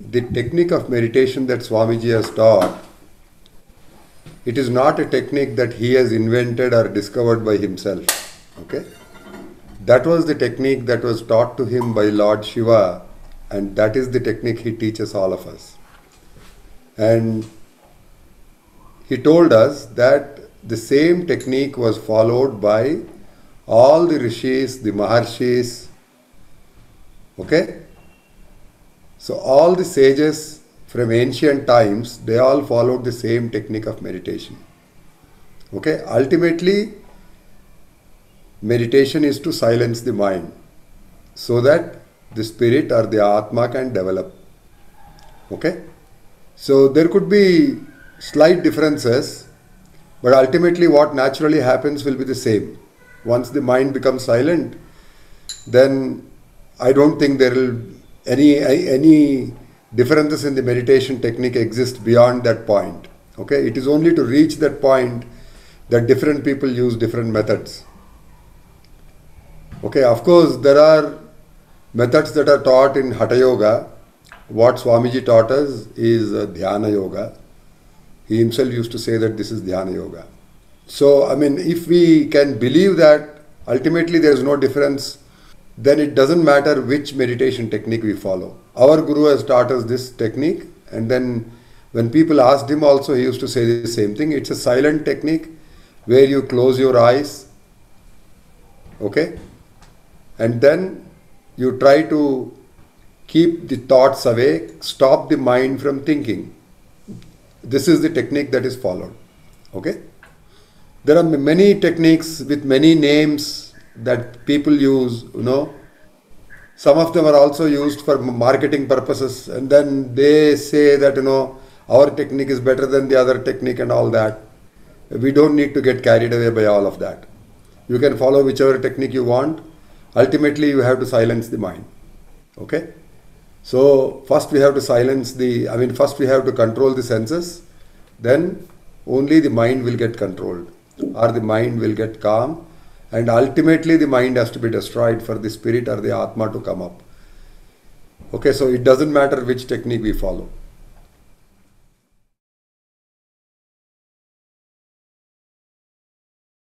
the technique of meditation that Swamiji has taught, it is not a technique that he has invented or discovered by himself. Okay? That was the technique that was taught to him by Lord Shiva, and that is the technique he teaches all of us. And he told us that the same technique was followed by all the rishis, the maharshis. Okay? So all the sages from ancient times, they all followed the same technique of meditation. Okay? Ultimately, meditation is to silence the mind so that the spirit or the Atma can develop. Okay? So there could be slight differences, but ultimately what naturally happens will be the same. Once the mind becomes silent, then I don't think there will any differences in the meditation technique exist beyond that point. Okay? It is only to reach that point that different people use different methods. Okay, of course, there are methods that are taught in Hatha Yoga. What Swamiji taught us is Dhyana Yoga. He himself used to say that this is Dhyana Yoga. So, I mean, if we can believe that ultimately there is no difference, then it doesn't matter which meditation technique we follow. Our Guru has taught us this technique, and then when people asked him also, he used to say the same thing. It's a silent technique where you close your eyes. Okay? And then you try to keep the thoughts away, stop the mind from thinking. This is the technique that is followed. Okay? There are many techniques with many names that people use, Some of them are also used for marketing purposes, and then they say that, our technique is better than the other technique and all that. We don't need to get carried away by all of that. You can follow whichever technique you want. Ultimately, you have to silence the mind. Okay? So, first we have to first we have to control the senses. Then only the mind will get controlled, or the mind will get calm. And ultimately the mind has to be destroyed for the spirit or the Atma to come up. Okay, so it doesn't matter which technique we follow.